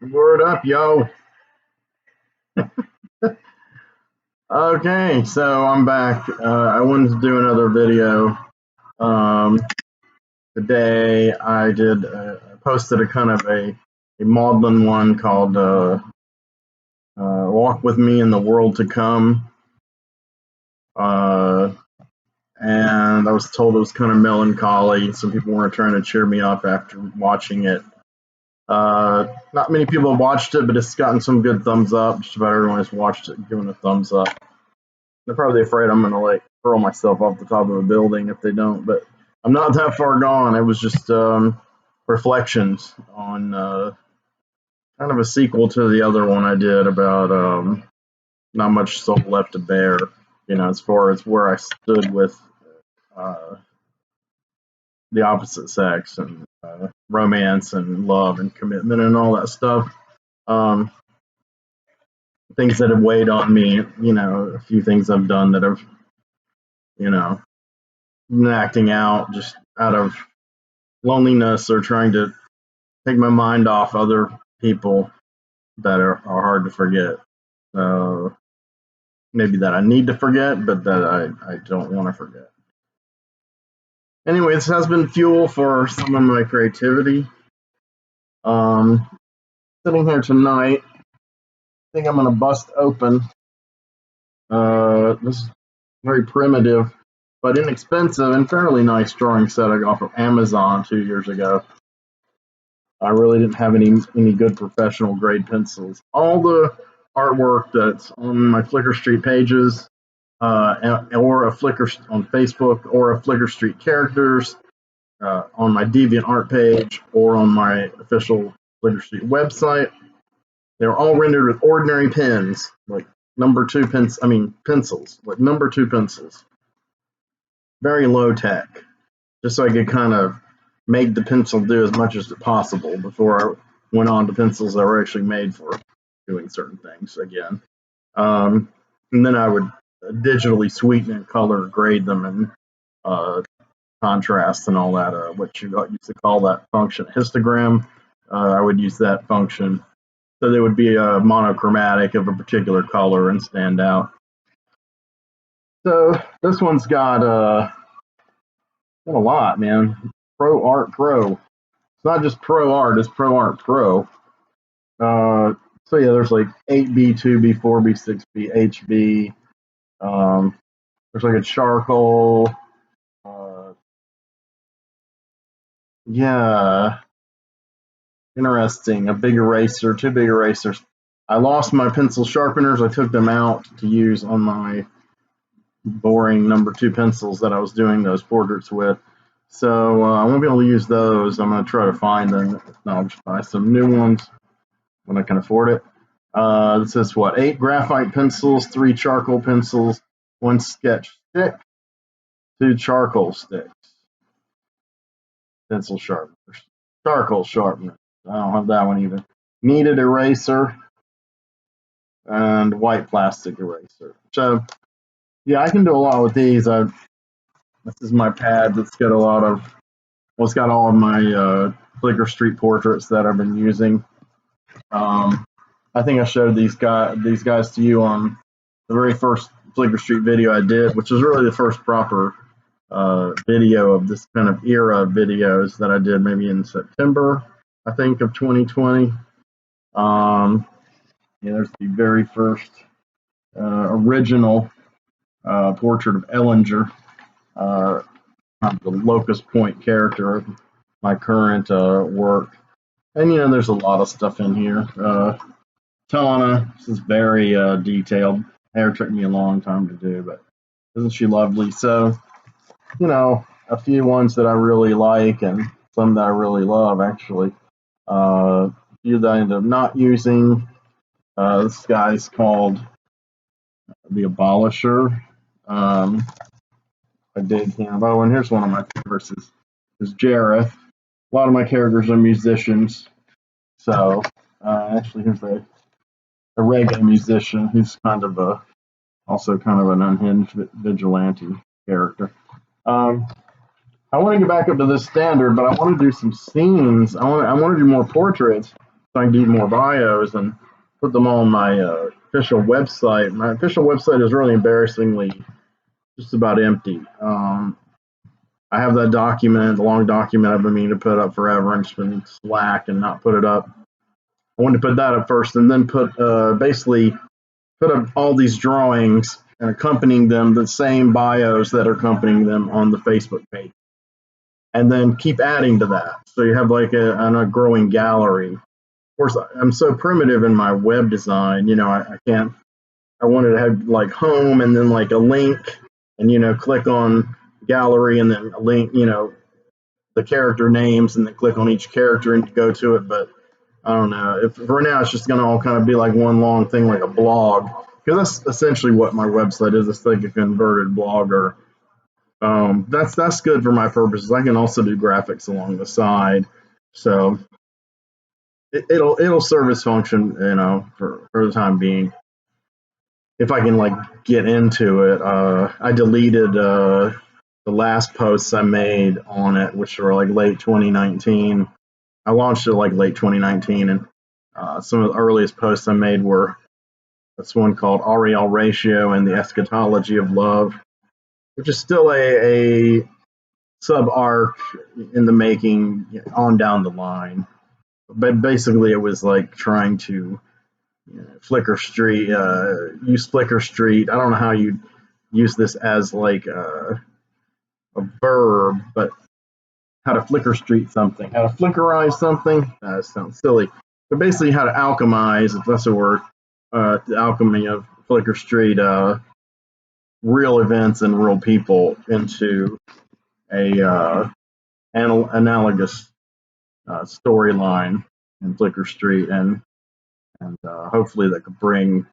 Word up, yo. Okay, so I'm back. I wanted to do another video. Um, Today I posted a kind of a maudlin one called Walk With Me in the World to Come. Uh, and I was told it was kind of melancholy. Some people weren't trying to cheer me up after watching it. Not many people have watched it, but it's gotten some good thumbs up. Just about everyone has watched it, given a thumbs up. They're probably afraid I'm gonna like hurl myself off the top of a building if they don't, but I'm not that far gone. It was just reflections on kind of a sequel to the other one I did about not much soul left to bear. As far as where I stood with uh, the opposite sex and romance and love and commitment and all that stuff. Um, Things that have weighed on me. A few things I've done that have you know acting out just out of loneliness or trying to take my mind off other people that are hard to forget. Uh, Maybe that I need to forget, but that I don't want to forget. Anyway, this has been fuel for some of my creativity. Um, Sitting here tonight, I think I'm going to bust open. This is very primitive, but inexpensive and fairly nice drawing set I got from Amazon 2 years ago. I really didn't have any good professional grade pencils. All the artwork that's on my Flickr Street pages, or a Flickr on Facebook, or a Flickr Street characters, on my Deviant art page, or on my official Flickr Street website. They were all rendered with ordinary pens, like pencils, like number two pencils. Very low tech, just so I could kind of make the pencil do as much as possible before I went on to pencils that were actually made for doing certain things again. And then I would digitally sweeten and color grade them and contrast and all that, what you used to call that function histogram. I would use that function so they would be monochromatic of a particular color and stand out. So this one's got a lot, man. Pro Art Pro. It's not just Pro Art, it's Pro Art Pro. So yeah, there's like 8B, 2B, 4B, 6B, HB. There's like a charcoal. Uh, yeah, interesting. A big eraser, two big erasers. I lost my pencil sharpeners. I took them out to use on my boring number two pencils that I was doing those portraits with. So I won't be able to use those. I'm going to try to find them. If not, I'll just buy some new ones when I can afford it. This is what? 8 graphite pencils, 3 charcoal pencils, 1 sketch stick, 2 charcoal sticks, pencil sharpeners, charcoal sharpener. I don't have that one either. Kneaded eraser and white plastic eraser. So yeah, I can do a lot with these. This is my pad that's got a lot of. Well, it's got all of my Flickr Street portraits that I've been using. I think I showed these guys to you on the very first Flickr Street video I did, which was really the first proper video of this kind of era of videos that I did maybe in September, I think, of 2020. There's the very first original portrait of Ellinger, the locust point character of my current work. And there's a lot of stuff in here. Tana, this is very detailed. Hair took me a long time to do, but isn't she lovely? So, a few ones that I really like and some that I really love, actually. A few that I ended up not using. This guy's called The Abolisher. I dig him. Oh, and here's one of my favorites is Jareth. A lot of my characters are musicians. So, actually, here's a reggae musician who's also kind of an unhinged vigilante character. I want to get back up to this standard, but I want to do some scenes. I want to do more portraits. so I can do more bios and put them on my official website. My official website is really embarrassingly just about empty. I have that document, the long document I've been meaning to put up forever, and it's been slack and not put it up. I wanted to put that up first, and then basically put up all these drawings and accompanying them the same bios that are accompanying them on the Facebook page, and then keep adding to that. So you have like a growing gallery. Of course, I'm so primitive in my web design. I can't. I wanted to have like home and then like a link, and click on gallery and then a link. The character names and then click on each character and go to it. But I don't know. If for now it's just going to all kind of be like one long thing, like a blog, because that's essentially what my website is. It's like a converted blogger. That's good for my purposes. I can also do graphics along the side, so it'll serve its function, for the time being. If I can like get into it, I deleted the last posts I made on it, which were like late 2019. I launched it like late 2019, and some of the earliest posts I made were this one called Ariel Ratio and the Eschatology of Love, which is still a sub arc in the making on down the line. But basically, it was like trying to Flickr Street, use Flickr Street. I don't know how you use this as like a verb, but how to Flickr Street something, how to Flickerize something. That sounds silly, but basically how to alchemize, if that's a word, the alchemy of Flickr Street, real events and real people into a analogous storyline in Flickr Street, and hopefully that could bring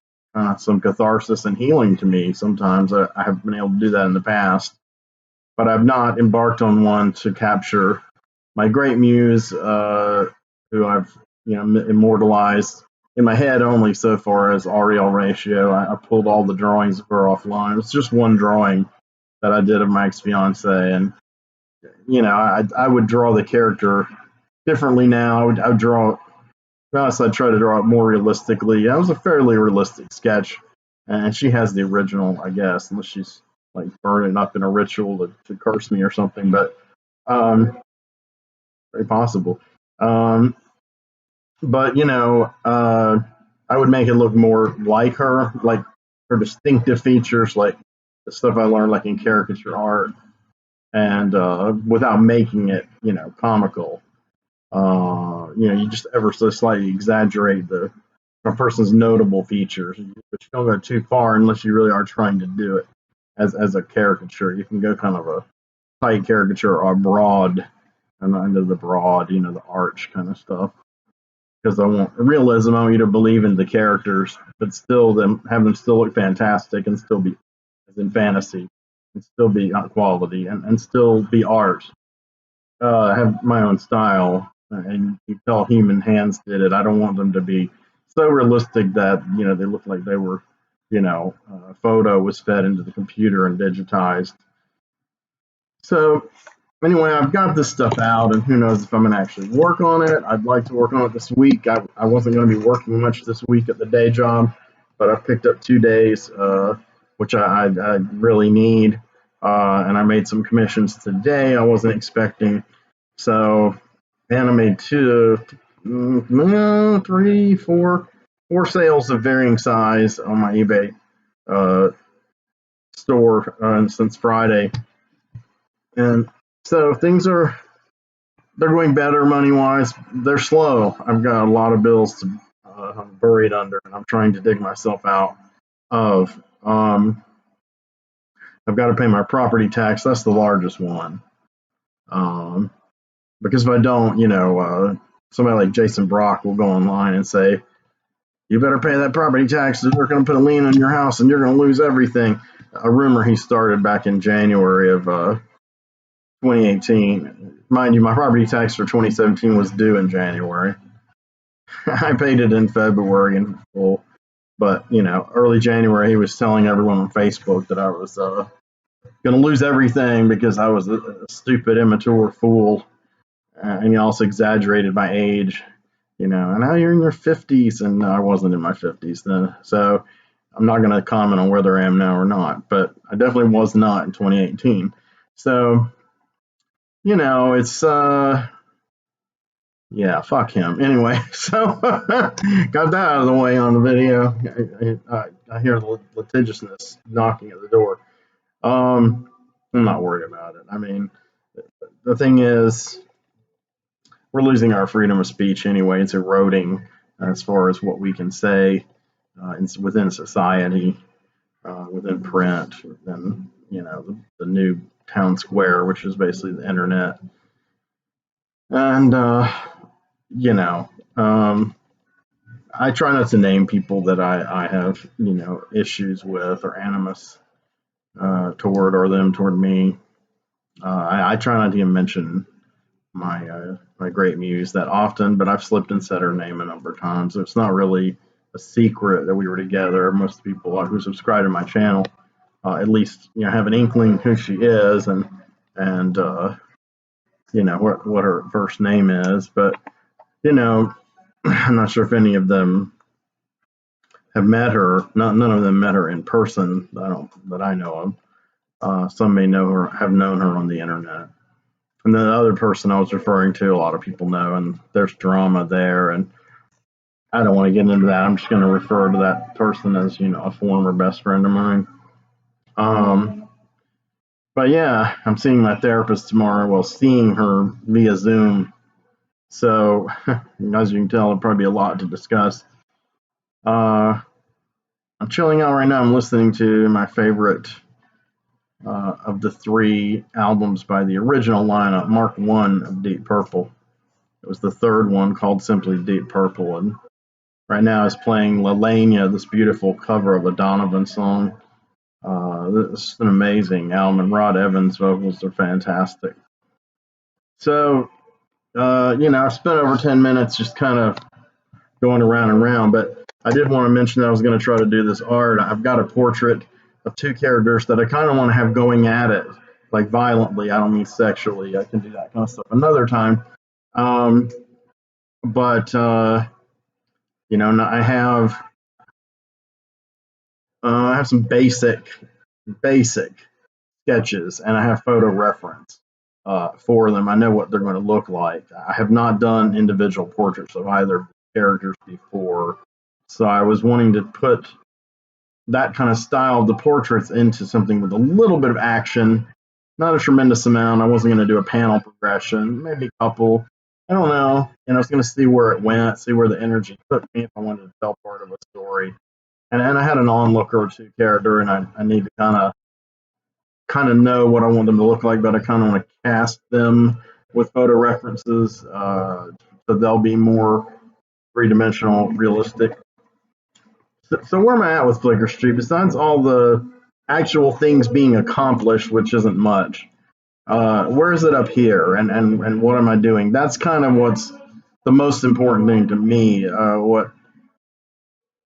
some catharsis and healing to me. Sometimes I have been able to do that in the past, but I've not embarked on one to capture my great muse, who I've immortalized in my head only so far as Ariel Ratio. I pulled all the drawings of her offline. It's just one drawing that I did of my ex-fiance, and I would draw the character differently now. I would draw. Honest, I try to draw it more realistically. It was a fairly realistic sketch, and she has the original, I guess, unless she's like burning up in a ritual to curse me or something. But very possible. But I would make it look more like her, like her distinctive features, like the stuff I learned, like in caricature art, and without making it, comical. You just ever so slightly exaggerate a person's notable features, but you don't go too far unless you really are trying to do it as a caricature. You can go kind of a tight caricature or broad, and into the broad, the arch kind of stuff. Because I want realism. I want you to believe in the characters, but still have them still look fantastic and still be as in fantasy, and still be quality and still be art. Have my own style, and you tell human hands did it. I don't want them to be so realistic that they look like they were, a photo was fed into the computer and digitized. So anyway, I've got this stuff out, and who knows if I'm going to actually work on it. I'd like to work on it this week. I wasn't going to be working much this week at the day job, but I picked up 2 days, which I really need. And I made some commissions today I wasn't expecting. So, and I made four sales of varying size on my eBay store since Friday. And so they're going better money wise. They're slow. I've got a lot of bills to I'm buried under, and I'm trying to dig myself out of. I've got to pay my property tax. That's the largest one. Because if I don't, somebody like Jason Brock will go online and say, "You better pay that property tax. They're going to put a lien on your house, and you're going to lose everything." A rumor he started back in January of 2018. Mind you, my property tax for 2017 was due in January. I paid it in February in full, but early January he was telling everyone on Facebook that I was going to lose everything because I was a stupid, immature fool, and he also exaggerated my age. you know, and now you're in your 50s, and I wasn't in my 50s then, so I'm not going to comment on whether I am now or not, but I definitely was not in 2018. So, you know, it's yeah, fuck him. Anyway, so got that out of the way on the video. I hear the litigiousness knocking at the door. I'm not worried about it. I mean, the thing is, we're losing our freedom of speech anyway. It's eroding as far as what we can say within society, within print, within, you know, the new town square, which is basically the internet. And, you know, I try not to name people that I have, you know, issues with or animus toward, or them toward me. I try not to even mention my great muse that often, but I've slipped and said her name a number of times. It's not really a secret that we were together. Most people who subscribe to my channel, at least, you know, have an inkling who she is and you know what her first name is. But you know, I'm not sure if any of them have met her. None of them met her in person. That I know of. Some may know her, have known her on the internet. And then the other person I was referring to, a lot of people know, and there's drama there. And I don't want to get into that. I'm just going to refer to that person as, you know, a former best friend of mine. But yeah, I'm seeing my therapist tomorrow. Well, seeing her via Zoom. So, as you can tell, it'll probably be a lot to discuss. I'm chilling out right now. I'm listening to my favorite of the 3 albums by the original lineup, Mark I of Deep Purple. It was the 3rd one, called simply Deep Purple, and right now it's playing La Leña, this beautiful cover of a Donovan song. This is an amazing album, and Rod Evans' vocals are fantastic. So, you know, I've spent over 10 minutes just kind of going around and around, but I did want to mention that I was going to try to do this art. I've got a portrait of 2 characters that I kind of want to have going at it, like violently. I don't mean sexually. I can do that kind of stuff another time. But you know, I have some basic sketches, and I have photo reference for them. I know what they're going to look like. I have not done individual portraits of either characters before, so I was wanting to put that kind of style of the portraits into something with a little bit of action, not a tremendous amount. I wasn't going to do a panel progression, maybe a couple. I don't know. And I was going to see where it went, see where the energy took me if I wanted to tell part of a story. And I had an onlooker or 2 character, and I need to kind of know what I want them to look like, but I kind of want to cast them with photo references, so they'll be more 3-dimensional, realistic. So where am I at with Flicker Street? Besides all the actual things being accomplished, which isn't much, where is it up here, and what am I doing? That's kind of what's the most important thing to me.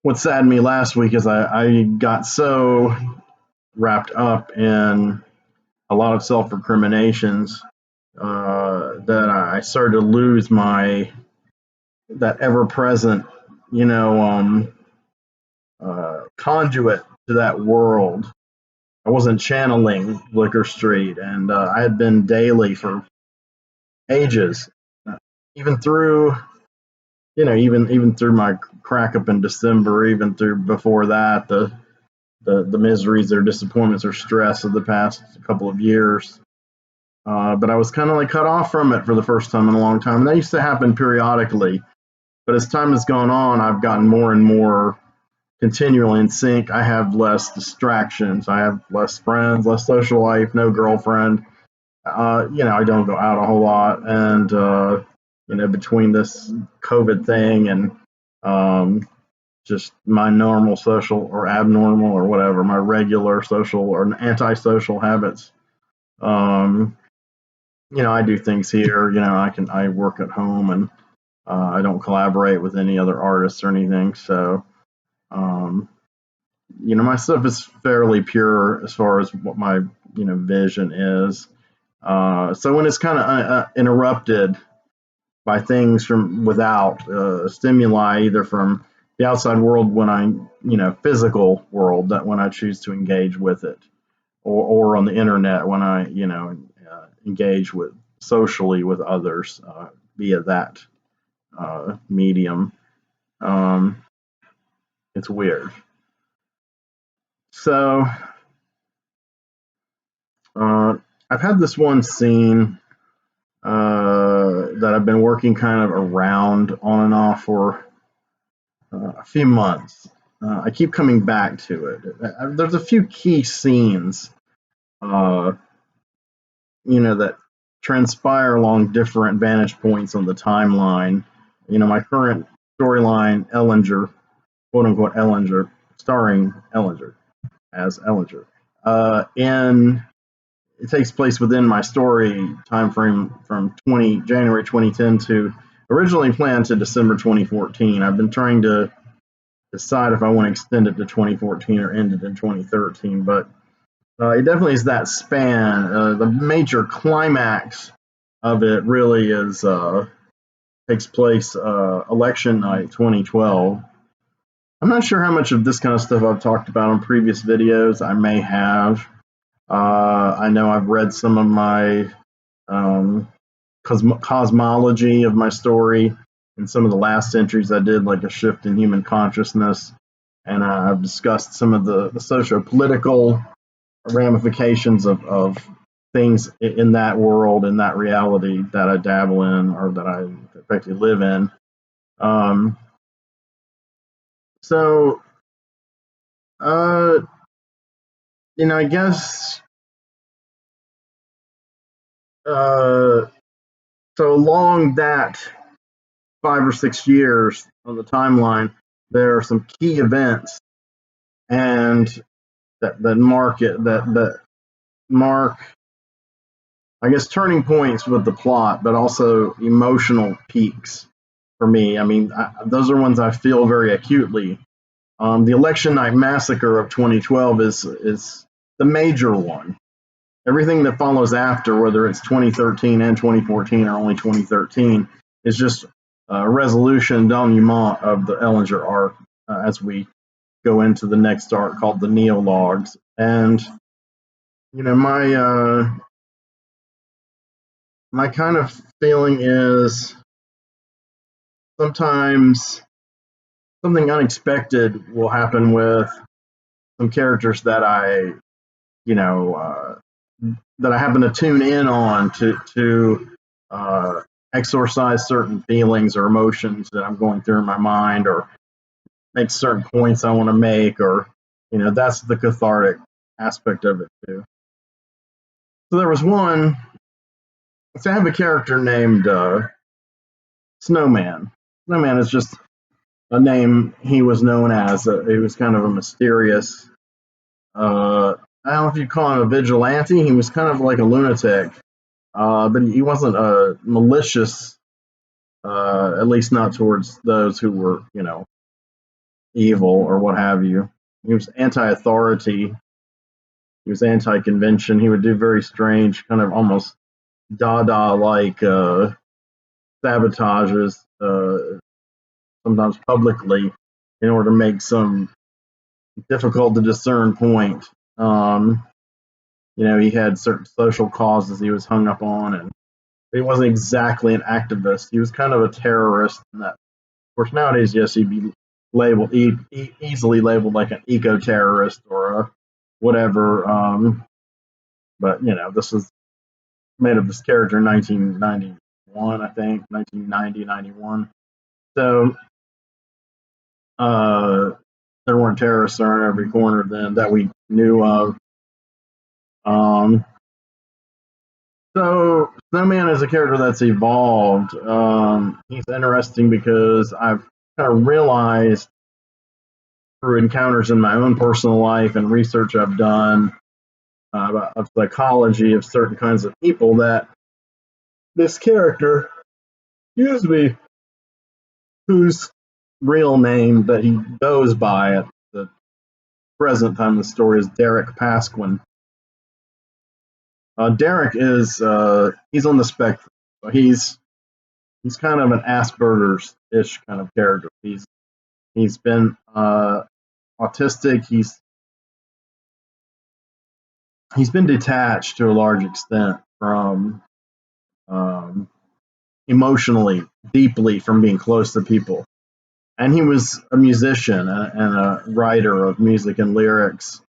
What saddened me last week is I got so wrapped up in a lot of self-recriminations that I started to lose that ever-present, you know, conduit to that world. I wasn't channeling Flicker Street, and I had been daily for ages, even through, you know, even through my crack up in December, even through before that, the miseries or disappointments or stress of the past couple of years. But I was kind of like cut off from it for the first time in a long time. And that used to happen periodically. But as time has gone on, I've gotten more and more continually in sync. I have less distractions. I have less friends, less social life, no girlfriend. You know, I don't go out a whole lot. And, you know, between this COVID thing and just my normal social or abnormal or whatever, my regular social or antisocial habits, you know, I do things here. You know, I work at home, and I don't collaborate with any other artists or anything. So, you know, my stuff is fairly pure as far as what my, you know, vision is. So when it's kind of interrupted by things from without stimuli, either from the outside world when I, physical world, that when I choose to engage with it, or on the internet when I, engage with socially with others via that medium. It's weird. So I've had this one scene that I've been working kind of around on and off for a few months. I keep coming back to it. There's a few key scenes, that transpire along different vantage points on the timeline. My current storyline, Ellinger, quote unquote Ellinger, starring Ellinger as Ellinger, and it takes place within my story time frame from January 2010 to originally planned to December 2014. I've been trying to decide if I want to extend it to 2014 or end it in 2013, but it definitely is that span. The major climax of it really takes place election night 2012. I'm not sure how much of this kind of stuff I've talked about on previous videos. I may have. I know I've read some of my cosmology of my story and some of the last entries I did, like a shift in human consciousness. And I've discussed some of the socio-political ramifications of things in that world, in that reality that I dabble in or that I effectively live in. So, I guess, so along that 5 or 6 years on the timeline, there are some key events and that mark, I guess, turning points with the plot, but also emotional peaks for me. I mean, those are ones I feel very acutely. The Election Night Massacre of 2012 is the major one. Everything that follows after, whether it's 2013 and 2014 or only 2013, is just a resolution denouement of the Ellinger arc as we go into the next arc called the Neologues. And my kind of feeling is sometimes something unexpected will happen with some characters that that I happen to tune in on to exorcise certain feelings or emotions that I'm going through in my mind, or make certain points I want to make, or that's the cathartic aspect of it too. So there was one. So I have a character named Snowman. Snowman is just a name he was known as. He was kind of a mysterious. I don't know if you call him a vigilante. He was kind of like a lunatic, but he wasn't malicious. At least not towards those who were, evil or what have you. He was anti-authority. He was anti-convention. He would do very strange, kind of almost Dada-like sabotages, sometimes publicly, in order to make some difficult to discern point. He had certain social causes he was hung up on, and he wasn't exactly an activist. He was kind of a terrorist. And that, of course, nowadays, yes, he'd be labeled easily labeled like an eco-terrorist or a whatever. But this was made of this character in 1991, I think, 1990, 91. So there weren't terrorists around every corner then that we knew of. So Snowman is a character that's evolved. He's interesting because I've kind of realized through encounters in my own personal life and research I've done of psychology of certain kinds of people that this character, excuse me, whose real name that he goes by at the present time of the story is Derek Pasquin. Derek is he's on the spectrum. He's he's kind of an Asperger's-ish kind of character. He's been autistic. He's been detached to a large extent from um, emotionally, deeply from being close to people. And he was a musician and a writer of music and lyrics.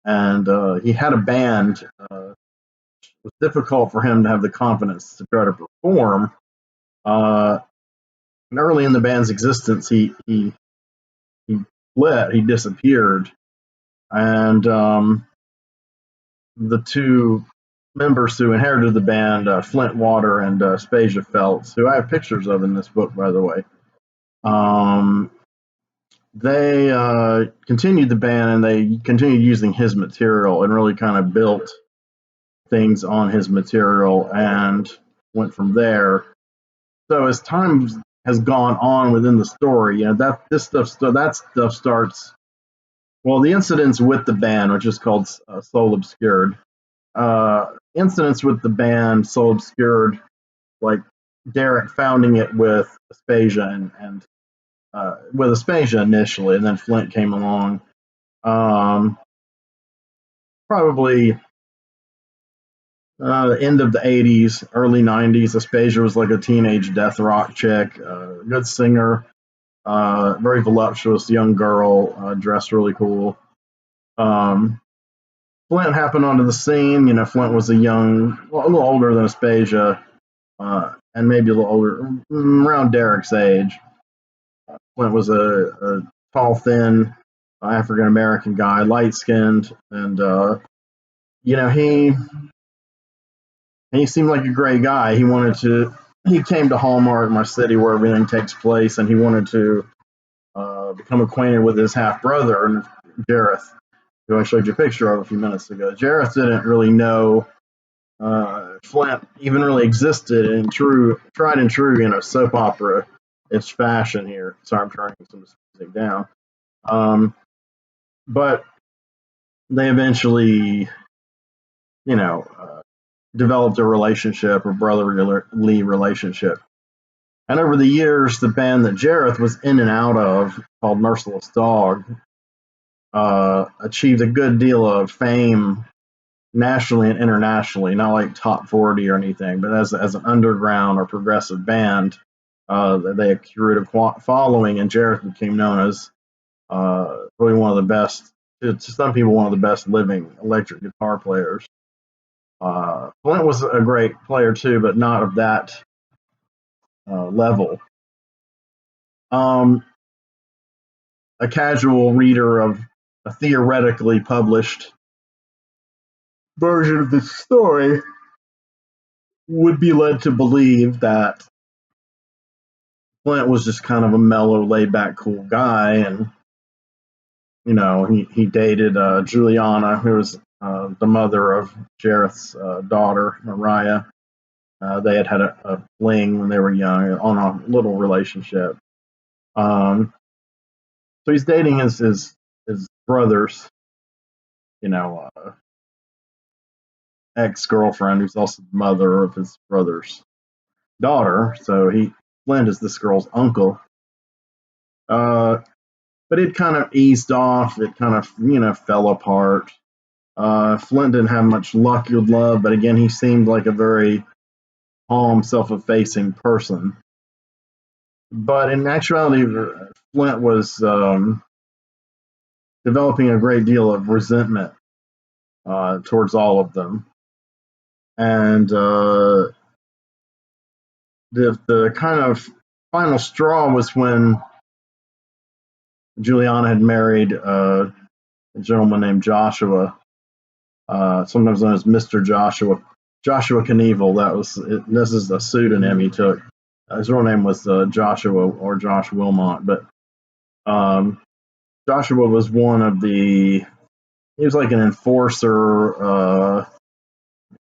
And he had a band. It was difficult for him to have the confidence to try to perform. And early in the band's existence, he split, he disappeared, and the two members who inherited the band, Flint Water and Spasia Feltz, who I have pictures of in this book, by the way, um, they continued the band and they continued using his material and really kind of built things on his material and went from there. So as time has gone on within the story, that stuff starts. Well, the incidents with the band, which is called Soul Obscured, incidents with the band Soul Obscured, like Derek founding it with Aspasia and with Aspasia initially, and then Flint came along. Probably the end of the 80s, early 90s. Aspasia was like a teenage death rock chick, good singer, very voluptuous young girl, dressed really cool. Flint happened onto the scene. Flint was a little older than Aspasia, and maybe a little older, around Derek's age. Flint was a tall, thin African American guy, light skinned, and he seemed like a great guy. He came to Hallmark, my city where everything takes place, and he wanted to become acquainted with his half brother, Jareth, who I showed you a picture of a few minutes ago. Jareth didn't really know Flint even really existed in tried and true, soap opera ish fashion here. Sorry, I'm turning some music down. But they eventually, developed a relationship, a brotherly relationship. And over the years, the band that Jareth was in and out of, called Merciless Dog, achieved a good deal of fame nationally and internationally, not like top 40 or anything, but as an underground or progressive band, they accrued a following, and Jareth became known as really one of the best, to some people, one of the best living electric guitar players. Flint was a great player too, but not of that level. A casual reader of a theoretically published version of the story would be led to believe that Flint was just kind of a mellow, laid-back, cool guy, and he dated Juliana, who was the mother of Jareth's daughter, Mariah. They had a fling when they were young, on a little relationship. So he's dating his brother's, ex-girlfriend, who's also the mother of his brother's daughter. So Flint is this girl's uncle. But it kind of eased off. It kind of, fell apart. Flint didn't have much luck with love, but again, he seemed like a very calm, self-effacing person. But in actuality, Flint was developing a great deal of resentment towards all of them. And the kind of final straw was when Juliana had married a gentleman named Joshua, sometimes known as Mr. Joshua Knievel. This is a pseudonym he took. His real name was Joshua or Josh Wilmot, but Joshua was he was like an enforcer,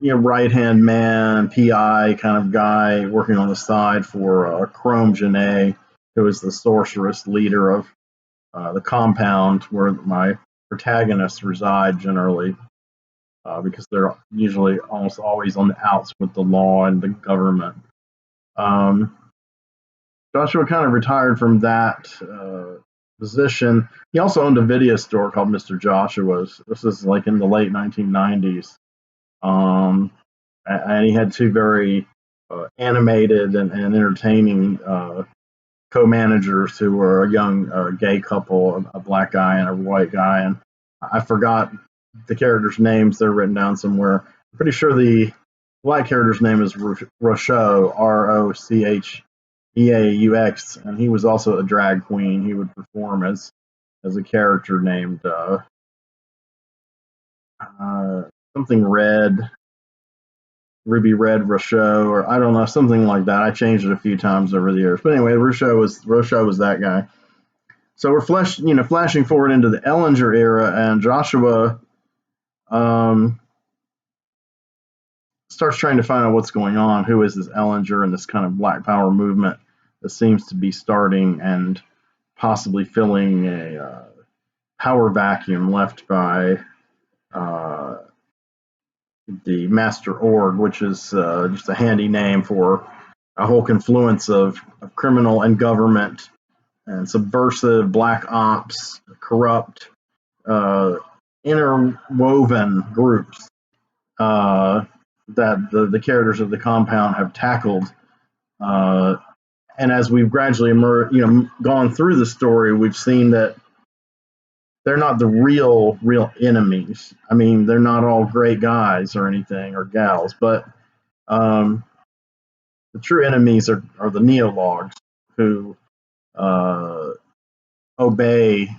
right hand man, PI kind of guy working on the side for Chrome Genet, who is the sorceress leader of the compound where my protagonists reside generally. Because they're usually almost always on the outs with the law and the government. Joshua kind of retired from that position. He also owned a video store called Mr. Joshua's. This is like in the late 1990s. And he had two very animated and entertaining co-managers who were a young gay couple, a black guy and a white guy. And I forgot the characters' names. They're written down somewhere. I'm pretty sure the black character's name is Rocheux, Rocheaux, and he was also a drag queen. He would perform as a character named something Red, Ruby Red Rocheux, or I don't know, something like that. I changed it a few times over the years. But anyway, Rocheux was that guy. So we're flashing forward into the Ellinger era, and Joshua starts trying to find out what's going on. Who is this Ellinger and this kind of Black Power movement that seems to be starting and possibly filling a power vacuum left by the Master Org, which is just a handy name for a whole confluence of criminal and government and subversive black ops, corrupt, interwoven groups that the characters of the compound have tackled. And as we've gradually gone through the story, we've seen that they're not the real enemies. I mean, they're not all great guys or anything, or gals, but the true enemies are the Neologues, who obey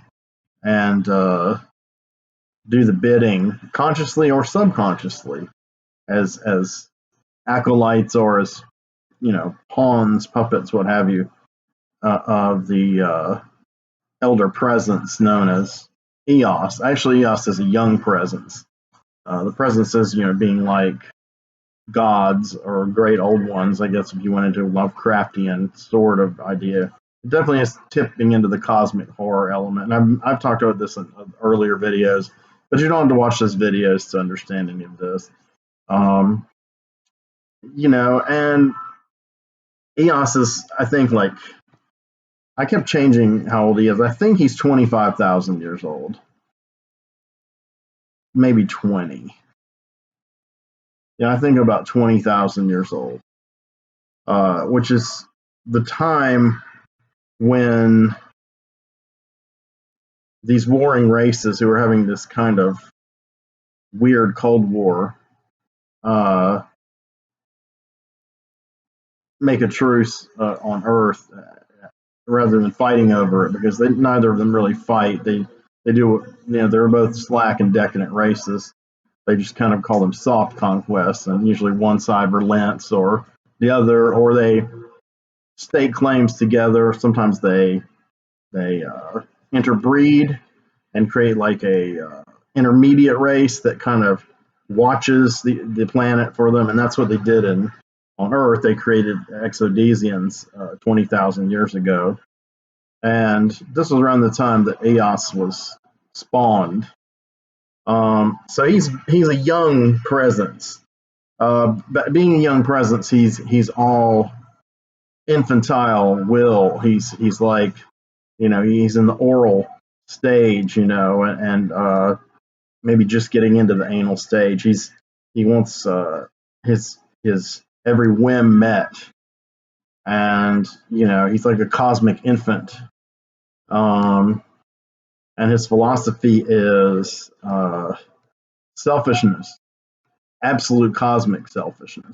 and do the bidding, consciously or subconsciously, as acolytes or as pawns, puppets, what have you, of the elder presence known as Eos. Actually, Eos is a young presence. The presence is being like gods or great old ones, I guess, if you went into a Lovecraftian sort of idea. It definitely is tipping into the cosmic horror element. And I've talked about this in earlier videos, but you don't have to watch those videos to understand any of this. And Eos is, I think, like, I kept changing how old he is. I think he's 25,000 years old. Maybe 20. Yeah, I think about 20,000 years old, which is the time when these warring races who are having this kind of weird Cold War make a truce on Earth rather than fighting over it, because neither of them really fight. They do, they're both slack and decadent races. They just kind of call them soft conquests, and usually one side relents or the other, or they stake claims together. Sometimes they interbreed and create like a intermediate race that kind of watches the planet for them, and that's what they did on Earth. They created Exodesians 20,000 years ago, and this was around the time that Eos was spawned. So he's a young presence. But being a young presence, he's all infantile will. He's like, he's in the oral stage, and maybe just getting into the anal stage. He wants his every whim met, and he's like a cosmic infant. And his philosophy is selfishness, absolute cosmic selfishness.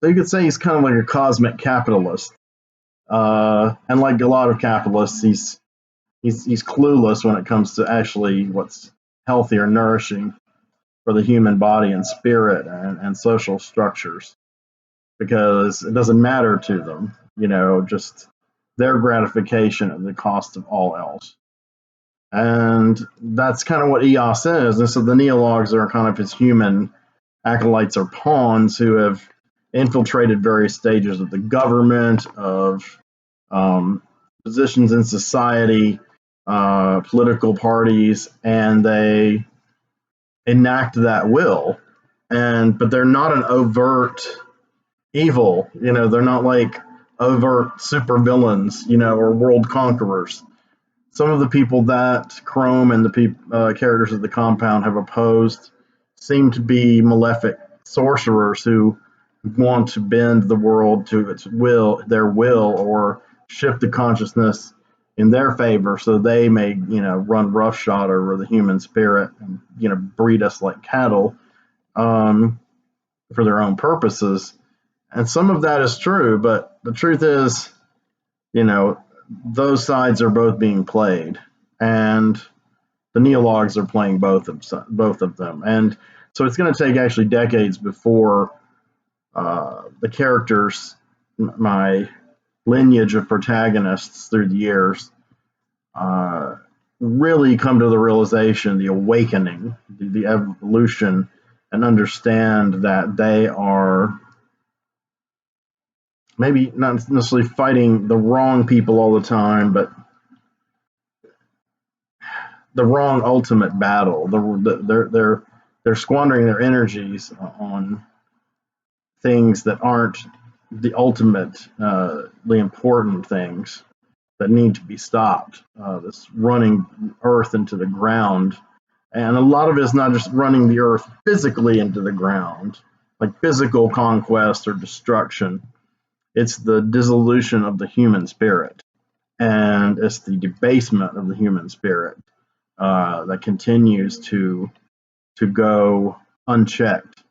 So you could say he's kind of like a cosmic capitalist. And like a lot of capitalists, he's clueless when it comes to actually what's healthy or nourishing for the human body and spirit and social structures, because it doesn't matter to them, just their gratification at the cost of all else. And that's kind of what Eos is. And so the Neologues are kind of his human acolytes or pawns who have infiltrated various stages of the government, of positions in society, political parties, and they enact that will. But they're not an overt evil. They're not like overt super villains, or world conquerors. Some of the people that Chrome and the characters of the compound have opposed seem to be malefic sorcerers who want to bend the world to their will, or shift the consciousness in their favor, so they may, run roughshod over the human spirit and, breed us like cattle, for their own purposes. And some of that is true, but the truth is, those sides are both being played, and the Neologues are playing both of them. And so it's going to take actually decades before the characters, my lineage of protagonists through the years, really come to the realization, the awakening, the evolution, and understand that they are maybe not necessarily fighting the wrong people all the time, but the wrong ultimate battle. They're squandering their energies on things that aren't the ultimately important things that need to be stopped. This running Earth into the ground, and a lot of it is not just running the Earth physically into the ground, like physical conquest or destruction. It's the dissolution of the human spirit, and it's the debasement of the human spirit that continues to go unchecked.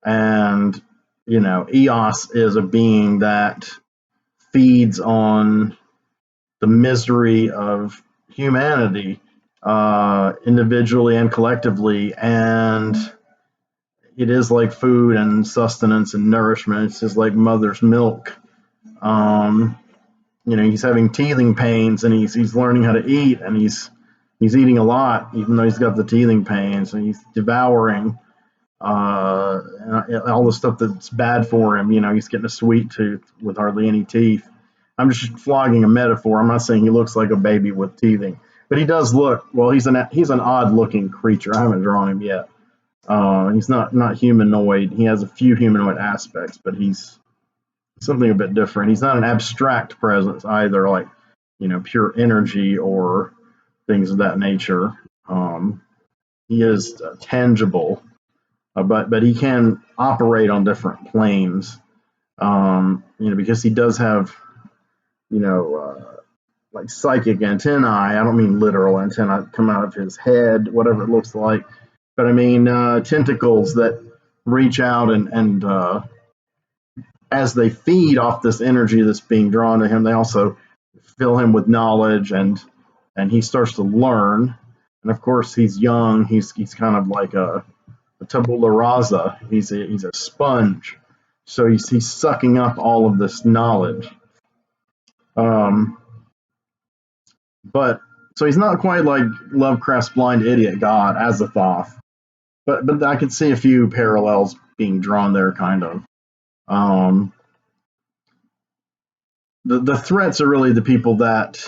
And Eos is a being that feeds on the misery of humanity, individually and collectively, and it is like food and sustenance and nourishment. It's just like mother's milk. He's having teething pains, and he's learning how to eat, and he's eating a lot, even though he's got the teething pains, and he's devouring all the stuff that's bad for him. He's getting a sweet tooth with hardly any teeth. I'm just flogging a metaphor. I'm not saying he looks like a baby with teething, but he does look. Well, he's an odd looking creature. I haven't drawn him yet. He's not humanoid. He has a few humanoid aspects, but he's something a bit different. He's not an abstract presence either, like pure energy or things of that nature. He is tangible, but he can operate on different planes. Because he does have like psychic antennae. I don't mean literal antennae come out of his head, whatever it looks like, but I mean tentacles that reach out and as they feed off this energy that's being drawn to him, they also fill him with knowledge, and he starts to learn. And of course, he's young. He's kind of like a tabula rasa. He's a sponge, so he's sucking up all of this knowledge. But so he's not quite like Lovecraft's blind idiot god Azathoth, but I could see a few parallels being drawn there, kind of. The threats are really the people that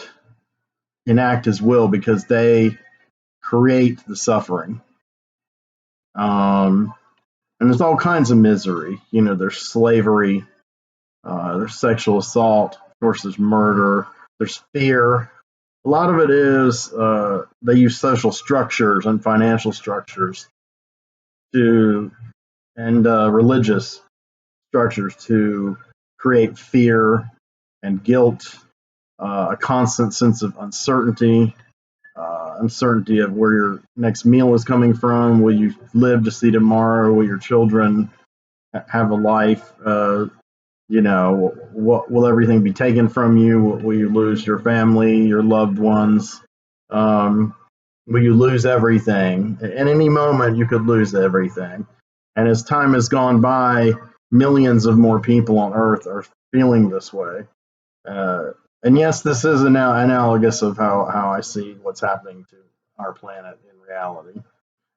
enact his will, because they create the suffering. And there's all kinds of misery. There's slavery, there's sexual assault, of course, there's murder, there's fear. A lot of it is they use social structures and financial structures and religious structures to create fear and guilt, a constant sense of uncertainty, uncertainty of where your next meal is coming from. Will you live to see tomorrow? Will your children have a life? What will everything be taken from you? Will you lose your family, your loved ones? Will you lose everything? At any moment, you could lose everything. And as time has gone by, millions of more people on Earth are feeling this way. And yes, this is analogous of how I see what's happening to our planet in reality.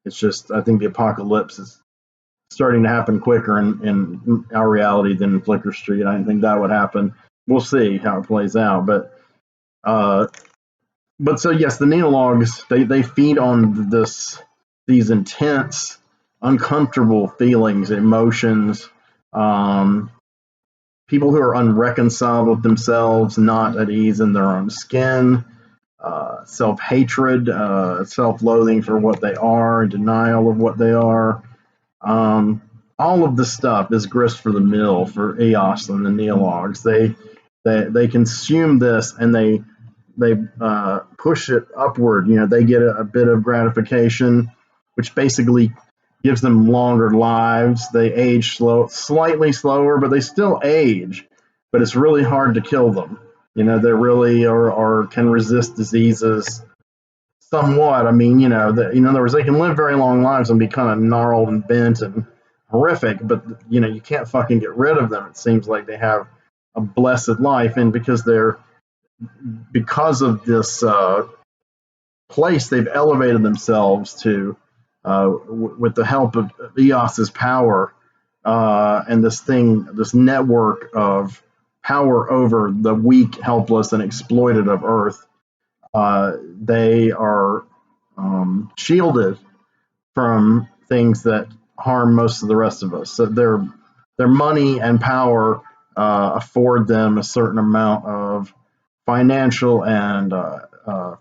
It's just, I think the apocalypse is starting to happen quicker in our reality than in Flicker Street. I didn't think that would happen. We'll see how it plays out. But so yes, the Neologues, they feed on these intense, uncomfortable feelings, emotions, people who are unreconciled with themselves, not at ease in their own skin, self-hatred, self-loathing for what they are, denial of what they are. All of this stuff is grist for the mill for Eos and the Neologues. They consume this and they push it upward. They get a bit of gratification, which basically gives them longer lives. They age slightly slower, but they still age. But it's really hard to kill them. They really are can resist diseases somewhat. I mean, in other words, they can live very long lives and be kind of gnarled and bent and horrific, but you can't fucking get rid of them. It seems like they have a blessed life, and because of this place they've elevated themselves to, with the help of Eos's power, and this network of power over the weak, helpless, and exploited of Earth. They are shielded from things that harm most of the rest of us. So their money and power afford them a certain amount of financial and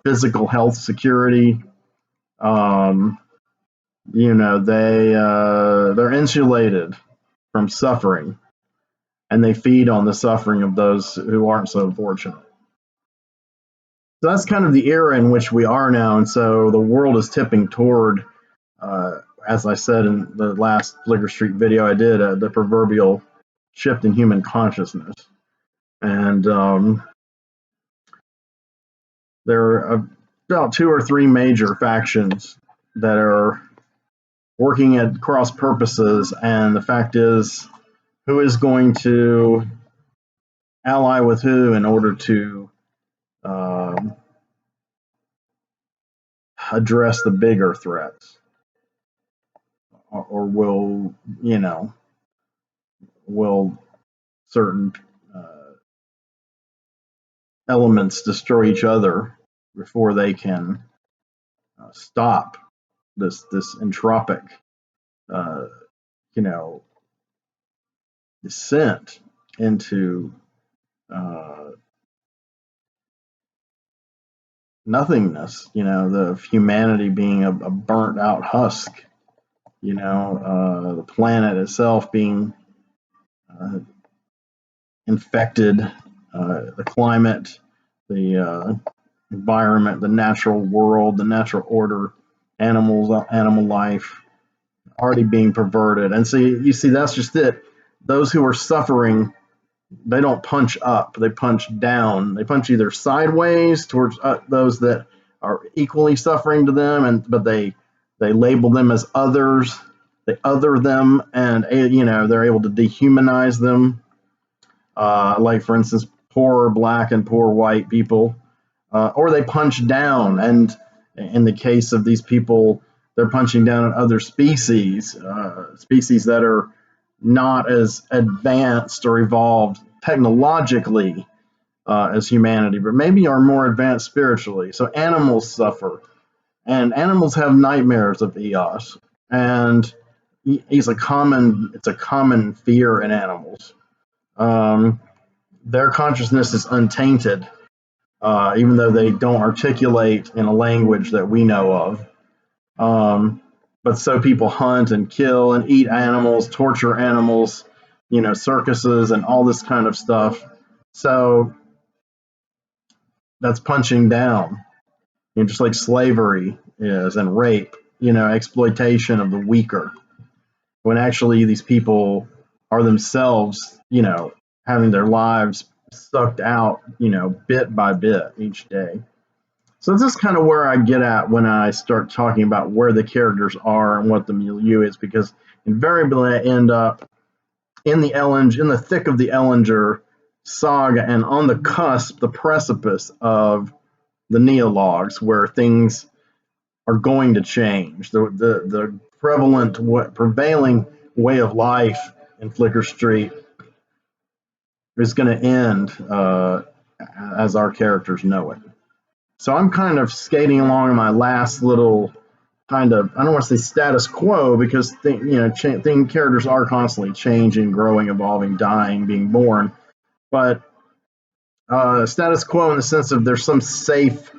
physical health security. They're insulated from suffering, and they feed on the suffering of those who aren't so fortunate. So that's kind of the era in which we are now, and so the world is tipping toward, as I said in the last Flicker Street video I did, the proverbial shift in human consciousness. And there are about 2 or 3 major factions that are working at cross purposes, and the fact is, who is going to ally with who in order to address the bigger threats? Or will certain elements destroy each other before they can stop this entropic descent into nothingness, the humanity being a burnt out husk, the planet itself being infected, the climate, the environment, the natural world, the natural order, animal life already being perverted. And so you see, that's just it. Those who are suffering, they don't punch up, they punch down. They punch either sideways towards those that are equally suffering to them, but they label them as others. They other them, and they're able to dehumanize them. Like, for instance, poor black and poor white people, or they punch down. And in the case of these people, they're punching down on other species that are not as advanced or evolved technologically as humanity, but maybe are more advanced spiritually. So animals suffer, and animals have nightmares of Eos, and it's a common fear in animals. Their consciousness is untainted, even though they don't articulate in a language that we know of. But so people hunt and kill and eat animals, torture animals, circuses and all this kind of stuff. So that's punching down, just like slavery is, and rape, exploitation of the weaker. When actually these people are themselves, having their lives sucked out, bit by bit each day. So this is kind of where I get at when I start talking about where the characters are and what the milieu is, because invariably I end up in the thick of the Ellinger saga and on the cusp, the precipice of the Neologues, where things are going to change. The prevailing way of life in Flicker Street is going to end as our characters know it. So I'm kind of skating along in my last little kind of, I don't want to say status quo because characters are constantly changing, growing, evolving, dying, being born, but status quo in the sense of there's some safe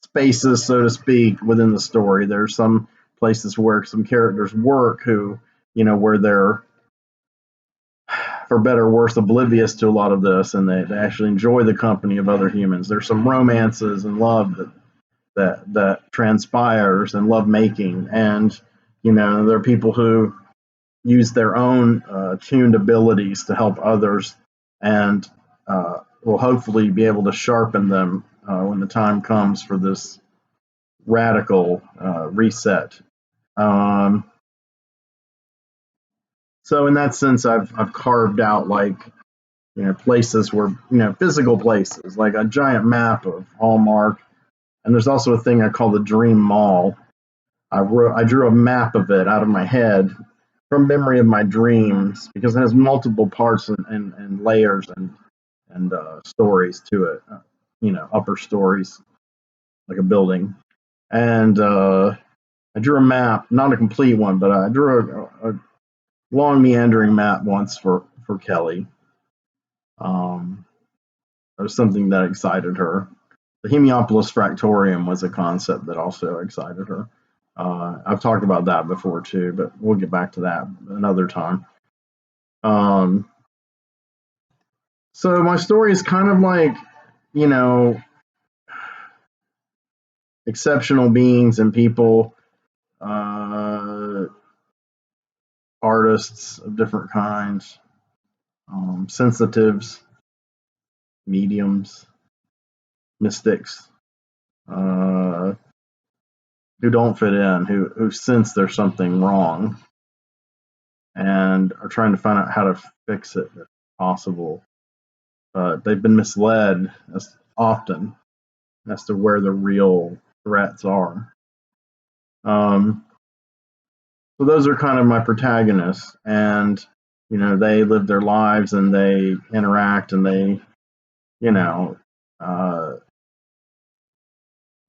spaces, so to speak, within the story. There's some places where some characters work who, where they're, for better or worse, oblivious to a lot of this, and they actually enjoy the company of other humans. There's some romances and love that transpires, and love making, and there are people who use their own tuned abilities to help others, and will hopefully be able to sharpen them when the time comes for this radical reset. Um, so in that sense, I've carved out like places where physical places, like a giant map of Hallmark, and there's also a thing I call the Dream Mall. I drew a map of it out of my head from memory of my dreams because it has multiple parts and layers and stories to it. Upper stories like a building, and I drew a map, not a complete one, but I drew a long meandering map once for Kelly. It was something that excited her. The Hemiopolis Fractorium was a concept that also excited her. I've talked about that before too, but we'll get back to that another time. So my story is kind of like, exceptional beings and people, artists of different kinds, sensitives, mediums, mystics, who don't fit in, who sense there's something wrong and are trying to find out how to fix it if possible. They've been misled as often as to where the real threats are. So those are kind of my protagonists, and they live their lives and they interact and they,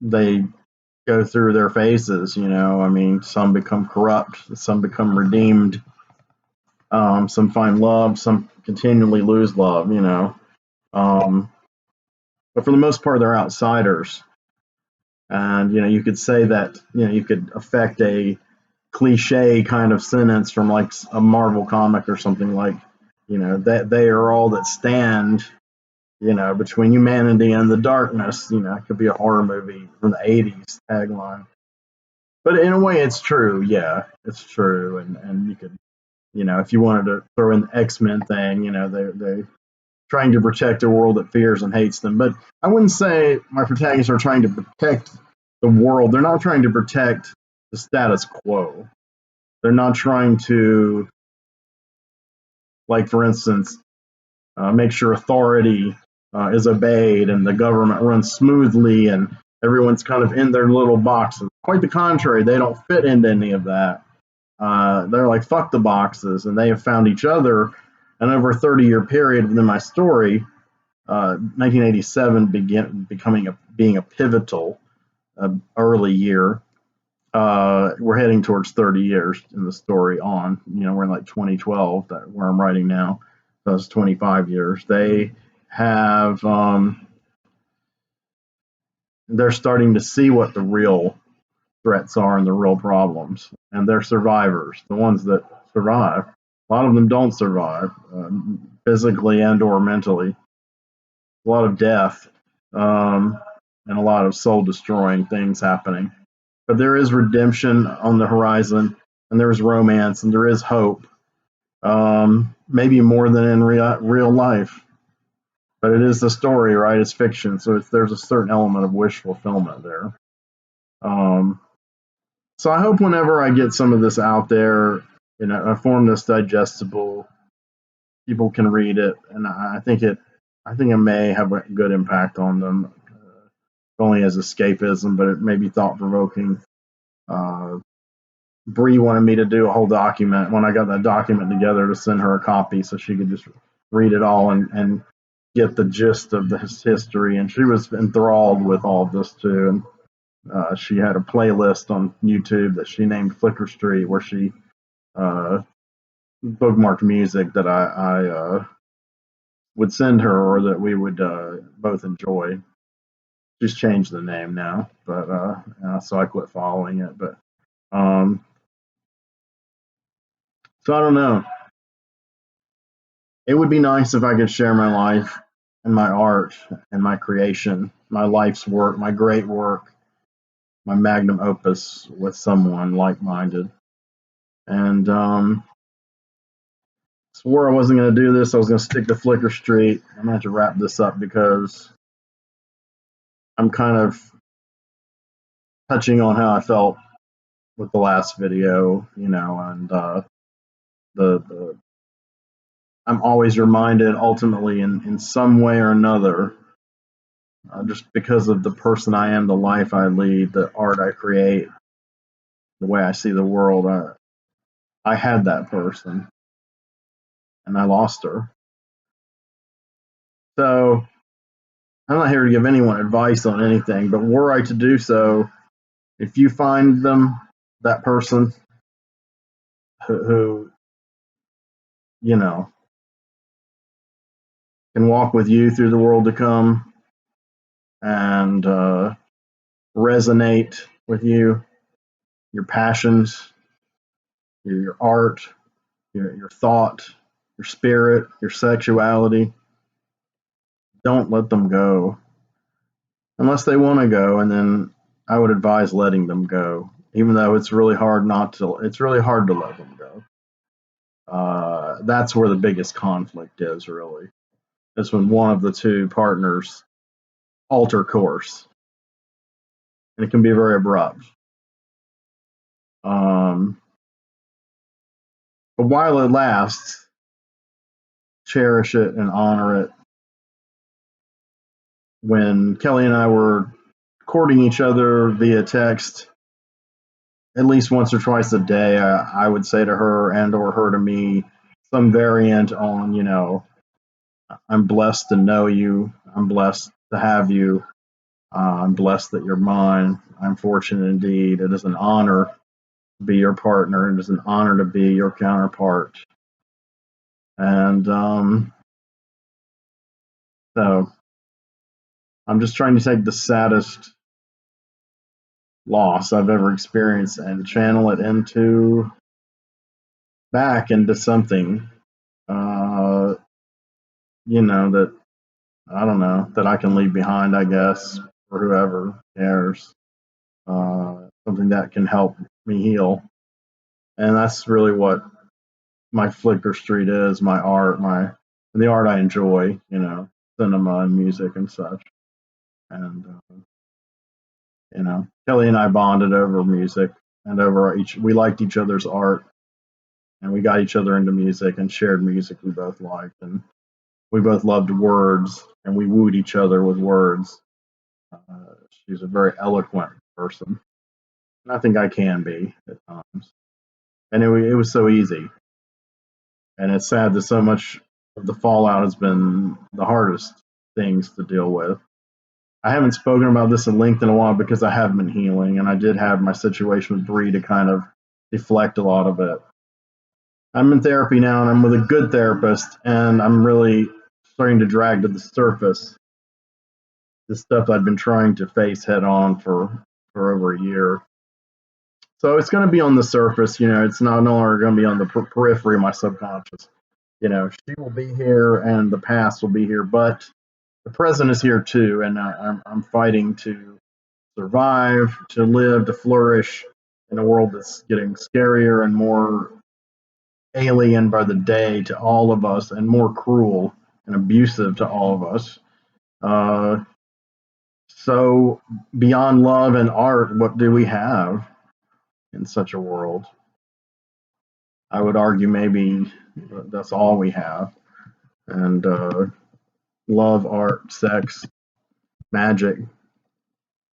they go through their phases. I mean, some become corrupt, some become redeemed, some find love, some continually lose love. But for the most part, they're outsiders. And you could say that you could affect a cliche kind of sentence from like a Marvel comic or something like that they are all that stand between humanity and the darkness. It could be a horror movie from the 80s tagline. But in a way, it's true. Yeah, it's true. And you could, if you wanted to throw in the X-Men thing, they trying to protect a world that fears and hates them. But I wouldn't say my protagonists are trying to protect the world. They're not trying to protect the status quo. They're not trying to, like, for instance, make sure authority is obeyed and the government runs smoothly and everyone's kind of in their little boxes. Quite the contrary, they don't fit into any of that. They're like, fuck the boxes, and they have found each other. And over a 30-year period within my story, 1987 being a pivotal early year. We're heading towards 30 years in the story on. We're in like 2012, where I'm writing now. So it's 25 years. They have, they're starting to see what the real threats are and the real problems. And they're survivors, the ones that survive. A lot of them don't survive, physically and or mentally. A lot of death, and a lot of soul-destroying things happening. But there is redemption on the horizon, and there is romance, and there is hope. Maybe more than in real life. But it is the story, right? It's fiction, so there's a certain element of wish fulfillment there. So I hope whenever I get some of this out there in a form that's digestible, people can read it, and I think it may have a good impact on them. Only as escapism, but it may be thought provoking. Bree wanted me to do a whole document when I got that document together to send her a copy so she could just read it all and get the gist of this history. And she was enthralled with all of this too. And She had a playlist on YouTube that she named Flicker Street, where she uh, bookmarked music that I would send her or that we would both enjoy. She's changed the name now, but so I quit following it. But um, so I don't know. It would be nice if I could share my life and my art and my creation, my life's work, my great work, my magnum opus with someone like-minded. And swore I wasn't going to do this. I was going to stick to Flicker Street. I'm going to have to wrap this up because I'm kind of touching on how I felt with the last video, and the I'm always reminded ultimately in some way or another, just because of the person I am, the life I lead, the art I create, the way I see the world. I had that person and I lost her. So I'm not here to give anyone advice on anything, but were I to do so, if you find them, that person who you know can walk with you through the world to come and resonate with you, your passions, your art, your thought, your spirit, your sexuality, don't let them go unless they want to go. And then I would advise letting them go, even though it's really hard not to. It's really hard to let them go. That's where the biggest conflict is. Really, is when one of the two partners alter course, and it can be very abrupt. Um, but while it lasts, cherish it and honor it. When Kelly and I were courting each other via text, at least once or twice a day, I would say to her and or her to me some variant on, I'm blessed to know you. I'm blessed to have you. I'm blessed that you're mine. I'm fortunate indeed. It is an honor to be your partner. It is an honor to be your counterpart. And so I'm just trying to take the saddest loss I've ever experienced and channel it back into something, uh, that I don't know, that I can leave behind, I guess, for whoever cares. Something that can help me heal. And that's really what my Flicker Street is, my art, the art I enjoy, cinema and music and such. And, Kelly and I bonded over music and we liked each other's art and we got each other into music and shared music we both liked. And we both loved words and we wooed each other with words. She's a very eloquent person. And I think I can be at times. And it was so easy. And it's sad that so much of the fallout has been the hardest things to deal with. I haven't spoken about this in length in a while because I have been healing, and I did have my situation with Bree to kind of deflect a lot of it. I'm in therapy now, and I'm with a good therapist, and I'm really starting to drag to the surface the stuff I've been trying to face head on for over a year. So it's going to be on the surface, it's not no longer going to be on the periphery of my subconscious. She will be here and the past will be here, but the present is here too. And I'm fighting to survive, to live, to flourish in a world that's getting scarier and more alien by the day to all of us and more cruel and abusive to all of us. So beyond love and art, what do we have in such a world? I would argue maybe that's all we have. And love, art, sex, magic,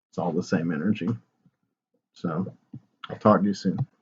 it's all the same energy. So I'll talk to you soon.